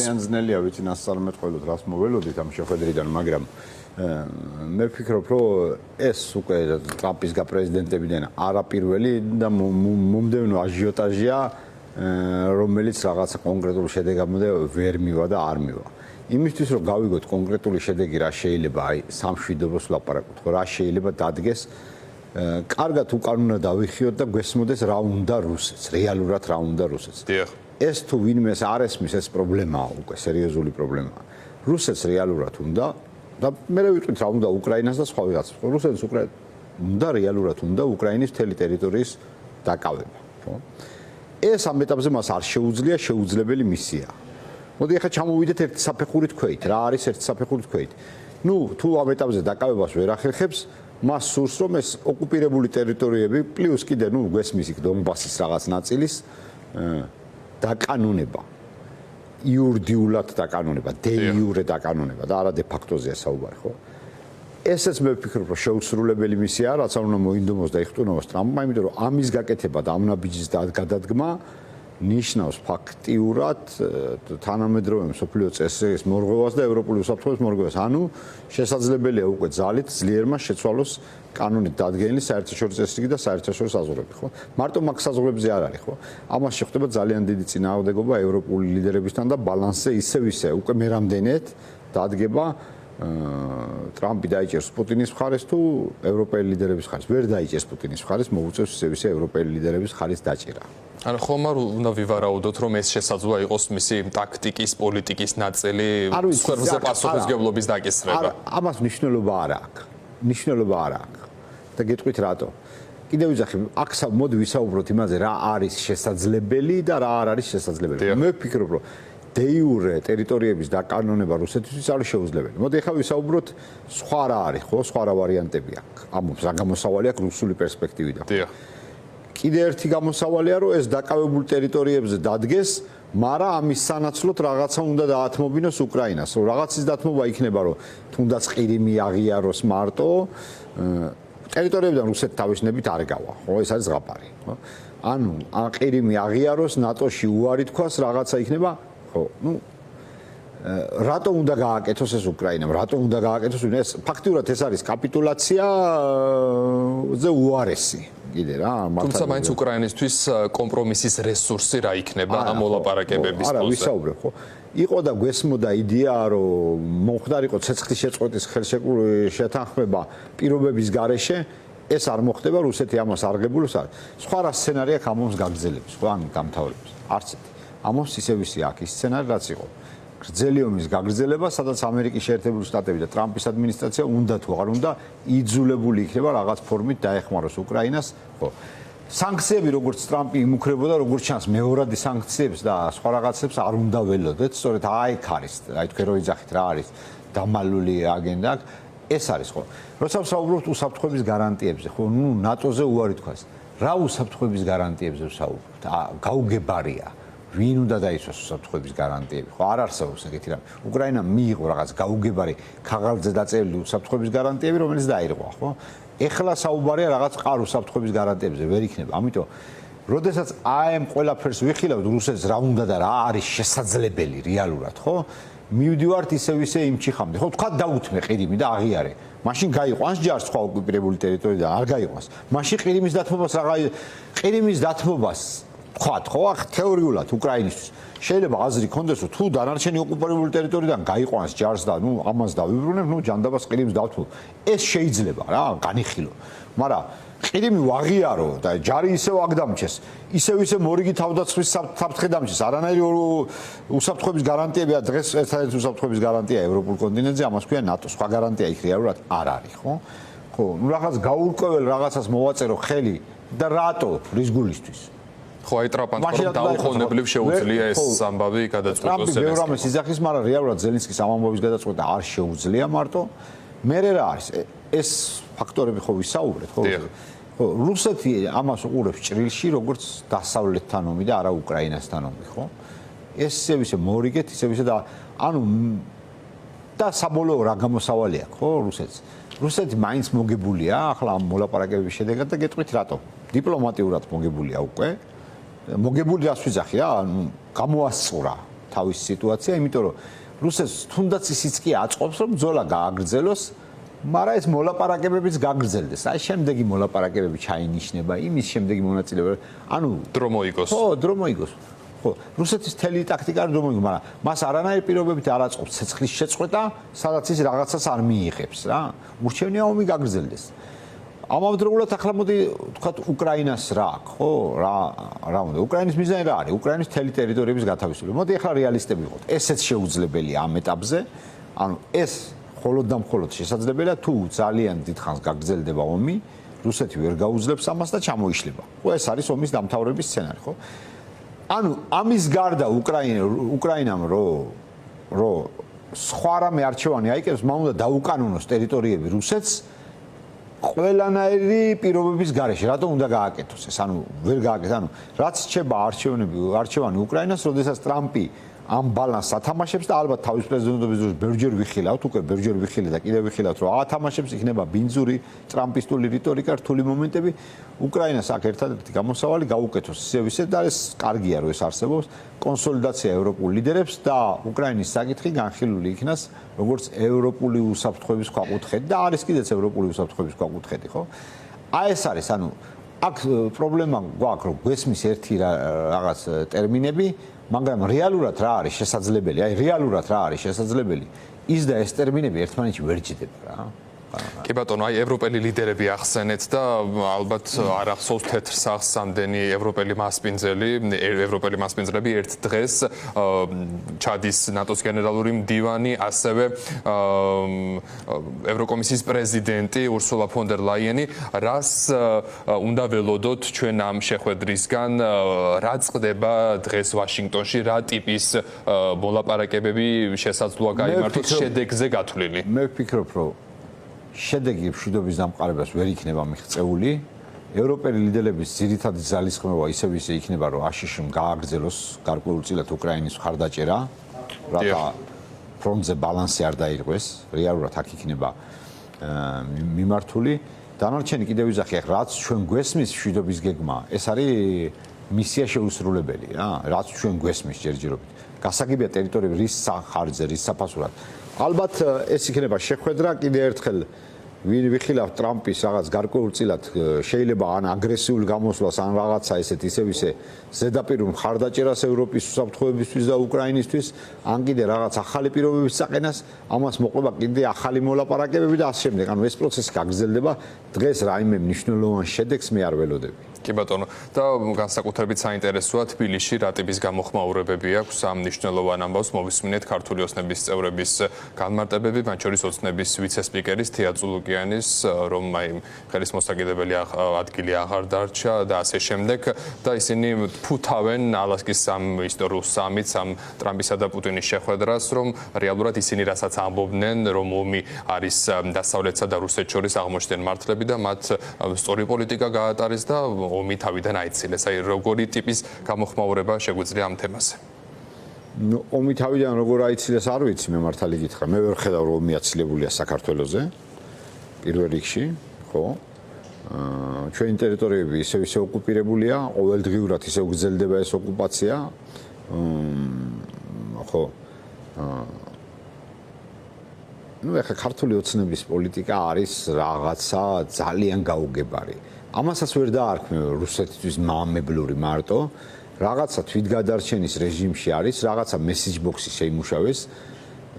ძალიან ძნელია ვიცი ნასწარმეტყველოდ რას მოველოდით ამ შეხვედრიდან, მაგრამ მე ვფიქრობ, რომ ეს უკვე ტრამპის გაპრეზიდენტებიდან არაპირველი და მომდევნო აჟიოტაჟია, რომელიც რაღაცა კონკრეტული შედეგამდე ვერ მივა და არ მივა. იმისთვის რომ გავიგოთ კონკრეტული შედეგი რა შეიძლება, აი სამშვიდობოს ვლაპარაკოთ, ხო, რა შეიძლება დადგეს, კარგად უკანონო დავიხიოთ და გვესმოდეს რა უნდა რუსეთს, რეალურად რა უნდა რუსეთს. ეს თუ ვინმეს არ ესმის, ეს პრობლემაა უკვე, სერიოზული პრობლემაა. რუსეთს რეალურად უნდა და მე ვიტყვით რა უნდა უკრაინას და სხვა ვიღაცას. რუსეთს უნდა რეალურად უნდა უკრაინის მთელი ტერიტორიის დაკავება, ხო? ეს ამ ეტაპზე მას არ შეუძლია, შეუძლებელი მისია. მოდი ახლა ჩამოვიდეთ ერთი საფეხურით ქვეით. რა არის ერთი საფეხურით ქვეით? ნუ თუ ამ ეტაპზე დაკავებას ვერ ახერხებს, მას სურს რომ ეს ოკუპირებული ტერიტორიები პლუს კიდე ნუ გვესმის იქ დონბასის რაღაც ნაწილის დაკანონება. იურიდიულად დაკანონება, დე იურე დაკანონება და არა დე ფაქტოზეა საუბარი, ხო? ესეც მე ვფიქრობ, რომ შეუსრულებელი მისიაა, რაც არ უნდა მოინდომოს და იხტუნოს ტრამპმა, იმიტომ რომ ამის გაკეთება და ამ ნაბიჯის გადადგმა ნიშნავს ფაქტიურად თანამედროვე მსოფლიო წესრიგის მორღვევას და ევროპული უსაფრთხოების მორღვევას. ანუ შესაძლებელია უკვე ძალით ძლიერმა შეცვალოს კანონით დადგენილი საერთაშორისო წესრიგი და საერთაშორისო საზღვრები, ხო? მარტო მაგ საზღვრებზე არ არის, ხო? ამას შეხვდება ძალიან დიდი წინააღმდეგობა ევროპული ლიდერებისთან და ბალანსზე ისე უკვე მე რამდენად დადგება ტრამპი დაიჭერს პუტინის მხარეს თუ ევროპელი ლიდერების მხარეს. ვერ დაიჭერს პუტინის მხარეს, მოუწევს ისე ევროპელი ლიდერების მხარეს დაჭერა. ანუ ხომ არ უნდა ვივარაუდოთ, რომ ეს შესაძლოა იყოს მისი ტაქტიკის, პოლიტიკის ნაწილი, სფეროზე პასუხისმგებლობის დაკისრება. ამას მნიშვნელობა არ აქვს. მნიშვნელობა არ აქვს. და გეტყვით რატო? კიდევ ვიძახი, აქ მოდი ვისაუბროთ იმაზე, რა არის შესაძლებელი და რა არ არის შესაძლებელი. მე ვფიქრობ, რომ დე იურე ტერიტორიების დაკანონება რუსეთისთვის არის შეუძლებელი. მოდი ახლა ვისაუბროთ სხვა რა არის, ხო? სხვა რა ვარიანტები აქვს. ამობს რა გამოსავალი აქვს რუსული პერსპექტივიდან. კიდე ერთი გამოსავალია, რომ ეს დაკავებულ ტერიტორიებზე დადგეს, მაგრამ ამის სანაცვლოდ რაღაცა უნდა დაათმობინოს უკრაინას. რომ რაღაცის დათმობა იქნება, რომ თუნდაც ყირიმი აღიაროს მარტო, ტერიტორიებიდან რუსეთი თავისნებით არ გავა, ხო? ეს არის ზღაპარი, ხო? ანუ ყირიმი აღიაროს, ნატოში უარი თქვას, რაღაცა იქნება, ხო? ნუ რატო უნდა გააკეთოს ეს უკრაინამ? რატო უნდა გააკეთოს? ეს ფაქტიურად ეს არის კაპიტულაციაზე უარესი. კიდე რა, თუმცა მაინც უკრაინისთვის კომპრომისის რესურსი რა იქნება ამ მოლაპარაკებების ფონზე? არა, ვისაუბრებ, ხო? იყო და გვესმოდა იდეა, რომ მომხდარიყო ცეცხლის შეწყვეტის შეთანხმება პირობების გარეშე, ეს არ მოხდება, რუსეთი ამას არ ღებულობს. სხვა რა სცენარი აქვს ამომს გაგრძელების, ხო, ან გამთავრების. არც ერთი. ამომს ისევ ისე აქვს ის სცენარი, რაც იყო. გრძელი ომის გაგრძელება, სადაც ამერიკის შეერთებული შტატები და ტრამპის ადმინისტრაცია უნდა თუ აღარ უნდა იძულებული იქნება რაღაც ფორმით დაეხმაროს უკრაინას, ხო. სანქციები როგორც ტრამპი იმუქრებოდა, როგორც ჩანს მეორადი სანქციებს და სხვა რაღაცებს არ უნდა ველოდეთ, სწორედ აქ არის, აი თქვენ რო იძახით რა არის დამალული აგენდა, ეს არის, ხო. როცა ვსაუბრობთ უსაფრთხოების გარანტიებზე, ხო, ნუ ნატოზე უარი თქვას. რა უსაფრთხოების გარანტიებზე ვსაუბრობთ? გაუგებარია. ვინ უნდა დაიცვას უსაფრთხოების გარანტიები? ხო, არ არსებობს ეგეთი რამე. უკრაინამ მიიღო რაღაც გაუგებარი ქაღალდზე დაწერილი უსაფრთხოების გარანტიები, რომელიც დაირღვა, ხო? ეხლა საუბარია რაღაც ყარ უსაფრთხოების გარანტიებზე, ვერ იქნება. ამიტომ, როდესაც აი ამ ყველაფერს ვიხილავთ, რუსეთს რა უნდა და რა არის შესაძლებელი რეალურად, ხო? მივდივართ ისე იმ ჩიხამდე. ხო, თქვა დაუთმე ყირიმი და აღიარე. მაშინ გაიყვანს ჯარს სხვა ოკუპირებული ტერიტორიიდან, არ გაიყვანს. მაშინ ყირიმის დათმობას ყირიმის დათმობას თქვათ, ხო, ახ თეორიულად უკრაინისთვის შეიძლება აზრი კონდეს, რომ თუ დანარჩენი ოკუპირებული ტერიტორიიდან გაიყვანს ჯარს და ნუ ამას დავიბრუნებ, ნუ ჯანდაბას ყირიმს დავთმო. ეს შეიძლება რა, განიხილო. მაგრამ ყირიმი ვაღიარო და ჯარი ისევ აგდამჩეს, ისე მორიგი თავდაცვის საფრთხე დამჩეს. არანაირი უსაფრთხოების გარანტიებია დღეს ერთადერთი უსაფრთხოების გარანტია ევროპულ კონტინენტზე, ამას ქვია ნატო. სხვა გარანტია იქ რეალურად არ არის, ხო? ხო, ნუ რაღაც გაურკვეველ რაღაცას მოვაწერო ხელი და რატო? რის გულისთვის? ხო, აი ტრამპმა დაუხოვნებლივ შეუძლია ეს ამბავი გადაწყვეტოს. ტრამპი ბევრ ამას იძახის, მაგრამ რეალურად ზელენსკის ამ ამბავის გადაწყვეტა არ შეუძლია მარტო. მერე რა არის? ეს ფაქტორები ხო ვისაუბრეთ, ხო? ხო, რუსეთი ამას უყურებს ჭრილში, როგორც დასავლეთთან ომი და არა უკრაინასთან ომი, ხო? ისე მორიგეთ, ისე და ანუ და საბოლოო რა გამოსავალი აქვს, ხო, რუსეთს? რუსეთი მაინც მოგებულია ახლა ამ მოლაპარაკებების შედეგად და გეტყვით რატო? დიპლომატიურად მოგებულია უკვე. მოგებული რას ვიძახი რა, ანუ გამოასწორა თავის სიტუაცია, იმიტომ რომ რუსეთს თუნდაც ისიც კი აწყობს, რომ ბრძოლა გააგრძელოს, მაგრამ ეს მოლაპარაკებებიც გაგრძელდეს. აი შემდეგი მოლაპარაკებები ჩაინიშნება, იმის შემდეგი მონაწილეობა, ანუ დრო მოიგოს. ხო, დრო მოიგოს. ხო, რუსეთის თელი ტაქტიკა დრო მოიგოს, მაგრამ მას არანაირი პირობებით არ აწყობს ცეცხლის შეწყვეტა, სადაც ის რაღაცას არ მიიღებს რა. ურჩევნია ომი გაგრძელდეს. ამავდროულად ახლა მოდი ვთქვათ უკრაინას რა აქვს, ხო? რა უნდა? უკრაინის მიზანი რა არის? უკრაინის თელი ტერიტორიების გათავისუფლება. მოდი ახლა რეალისტები ვიყოთ. ესეც შეუძლებელია ამ ეტაპზე. ანუ ეს მხოლოდ და მხოლოდ შესაძლებელია თუ ძალიან დიდხანს გაგრძელდება ომი, რუსეთი ვერ გაუძლებს ამას და ჩამოიშლება. ხო, ეს არის ომის დამთავრების სცენარი, ხო? ანუ ამის გარდა უკრაინამ რო სხვა რამე არჩევანი აიკეთოს, მან უნდა დაუკანონოს ტერიტორიები რუსეთს ყველანაირი პირობების გარეშე. რატომ უნდა გააკეთოს ეს? ანუ ვერ გააკეთეს. ანუ რაც რჩება არჩევანი უკრაინას, როდესაც ტრამპი ამ ბალანსს ათამაშებს და ალბათ თავის პრეზიდენტობის დროს ბევრჯერ ვიხილავთ, უკვე ბევრჯერ ვიხილე და კიდევ ვიხილავთ, რომ ათამაშებს იქნება ბინძური ტრამპისტული რიტორიკა, რთული მომენტები. უკრაინას აქ ერთადერთი გამოსავალი გაუკეთოს ისევ და ეს კარგია რომ ეს არსებობს, კონსოლიდაცია ევროპულ ლიდერებს და უკრაინის საკითხი განხილული იქნას როგორც ევროპული უსაფრთხოების ქვაკუთხედი და არის კიდეც ევროპული უსაფრთხოების ქვაკუთხედი, ხო? აი ეს არის, ანუ აქ პრობლემა გვაქვს, რომ გვესმის ერთი რაღაც ტერმინები, მაგრამ რეალურად რა არის შესაძლებელი? აი რეალურად რა არის შესაძლებელი? ის და ეს ტერმინები ერთმანეთში ვერ ჯდება რა. კი ბატონო, აი ევროპელი ლიდერები ახსენეთ და ალბათ არ ახსოვს თეთრ სახლს ამდენი ევროპელი მასპინძლები ერთ დღეს ჩადის ნატოს გენერალური მდივანი, ასევე ევროკომისიის პრეზიდენტი ურსულა ფონ დერ ლაიენი, რას უნდა ველოდოთ ჩვენ ამ შეხვედრისგან, რა წყდება დღეს ვაშინგტონში, რა ტიპის მოლაპარაკებები შესაძლოა გაიმართოს შედეგზე გათვლილი? მე ვფიქრობ, რომ შედეგი მშვიდობის დამყარებას ვერ იქნება მიღწეული. ევროპელი ლიდერების ძირითადი ძალისხმევა ისევ ისე იქნება, რომ აშშ-მ გააგრძელოს გარკვეულწილად უკრაინის მხარდაჭერა, რათა ფრონტზე ბალანსი არ დაირღვეს, რეალურად აქ იქნება მიმართული. დანარჩენი კიდევ ვიზახი, რაც ჩვენ გვესმის მშვიდობის გეგმა, ეს არის მისია შეუსრულებელი რა, რაც ჩვენ გვესმის ჯერჯერობით. გასაგებია ტერიტორიები რის სახარჯზე, რის საფასურად. ალბათ ეს იქნება შეხვედრა კიდევ ერთხელ ვიხილავთ ტრამპის რაღაც გარკვეულწილად შეიძლება ან აგრესიულ გამოსვლას ან რაღაცა ესეთ ისევ ისე ზედაპირულ მხარდაჭერას ევროპის უსაფრთხოებისთვის და უკრაინისთვის ან კიდე რაღაც ახალი პირობების საყენას ამას მოყვება კიდე ახალი მოლაპარაკებები და ასე შემდეგ. ანუ ეს პროცესი გაგრძელდება. დღეს რაიმე მნიშვნელოვან შედეგს მე არ ველოდები. კი ბატონო, და განსაკუთრებით საინტერესოა თბილისში რა ტიპის გამოხმაურებები აქვს ამ მნიშვნელოვან ამბავს მოვისმინეთ ქართული ოცნების წევრების განმარტებები, მათ შორის ოცნების ვიცე-სპიკერის თია წულუკიანის, რომ აი ხელისმოსაკიდებელი ადგილი აღარ დარჩა და ასე შემდეგ და ისინი ფუთავენ ალასკის ამ ისტორიულ სამიტს, ამ ტრამპისა და პუტინის შეხვედრას, რომ რეალურად ისინი რასაც ამბობდნენ, რომ ომი არის დასავლეთსა და რუსეთს შორის აღმოჩნდნენ მართლები და მათ სწორი პოლიტიკა გაატარეს და ომი თავიდან აიცილეს. აი როგორი ტიპის გამოხმაურება შეგვიძლია ამ თემაზე? ომი თავიდან როგორ აიცილეს არ ვიცი, მე მართალი გითხრა. მე ვერ ხედავ რომ ომი აცილებულია საქართველოზე. პირველ რიგში, ხო? ჩვენი ტერიტორიები ისევ ისე ოკუპირებულია, ყოველდღიურად ისევ გრძელდება ეს ოკუპაცია. ხო. ну ეხლა ქართული ოცნების პოლიტიკა არის რაღაცა ძალიან გაუგებარი. ამასაც ვერ დაარქმევ რუსეთისთვის მამებლური მარტო, რაღაცა თვითგადარჩენის რეჟიმში არის, რაღაცა მესეჯ ბოქსი შეიმუშავეს.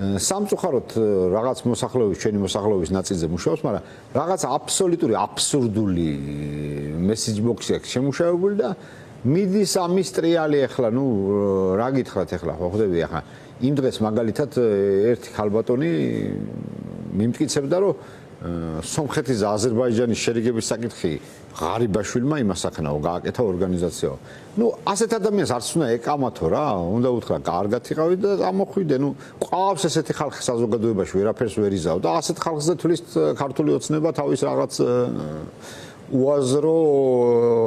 სამწუხაროდ რაღაც მოსახლეობის, ჩვენი მოსახლეობის ნაწილზე მუშაობს, მაგრამ რაღაც აბსოლუტური აბსურდული მესეჯ ბოქსი აქვს შემუშავებული და მიდის ამის ტრიალი ახლა, ну რა გითხრათ ახლა, ხო ხვდები ახლა იმ დღეს მაგალითად ერთი ხალბატონი მიმტკიცებდა, რომ სომხეთის და აზერბაიჯანის შერიგების საკითხი ღარიბაშვილმა იმას ახნაო გააკეთა ორგანიზაციაო. ну ასეთ ადამიანს არც უნდა ეკამათო რა, უნდა უთხრა კარგად იყავი და ამოხვიდე, ну ყავს ესეთი ხალხი საზოგადოებაში ვერაფერს ვერ იზავ და ასეთ ხალხზე თulis ქართული ოცნება თავის რაღაც უაზრო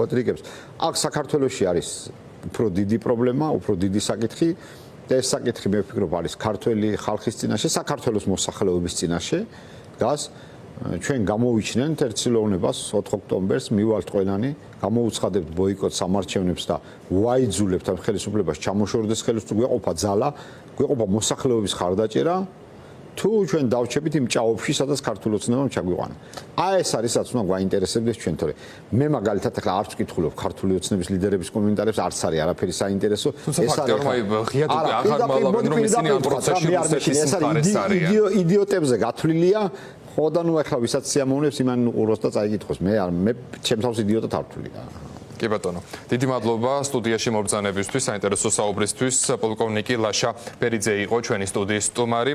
ტრიკებს. აქ საქართველოში არის უფრო დიდი პრობლემა, უფრო დიდი საკითხი და ეს საკითხი მე ვფიქრობ არის ქართველი ხალხის წინაშე, საქართველოს მოსახლეობის წინაშე დგას. ჩვენ გამოვიჩნენთ ერთ სილოვნებას 4 ოქტომბერს მივალთ ყველანი, გამოუცხადებთ ბოიკოტს სამარჩევნებს და ვაიძულებთ ამ ხელისუფლებას ჩამოშორდეს ხელისუფლება, გვეყოფა ძალა, გვეყოფა მოსახლეობის ხარდაჭერა. თუ ჩვენ დავჩებით იმ ჭაობში, სადაც ქართული ოცნებამ ჩაგვიყვანა. აი ეს არის რაც უნდა გვაინტერესებდეს ჩვენ, თორე მე მაგალითად ახლა არც ვკითხულობ ქართული ოცნების ლიდერების კომენტარებს, არც არის არაფერი საინტერესო. ეს არის ღიადები აღარ მალავენ რომ ისინი ამ პროცესში რუსეთის მხარეს არიან. იდიოტებზე გათვლილია, ხო და ნუ ახლა ვისაც სიამოვნებს იმან უყუროს და წაიკითხოს. მე ჩემ თავს იდიოტად არ ვთვლი. კი ბატონო, დიდი მადლობა სტუდიაში მობრძანებისთვის, საინტერესო საუბრისთვის. პოლკოვნიკი ლაშა ბერიძე იყო ჩვენი სტუდიის სტუმარი.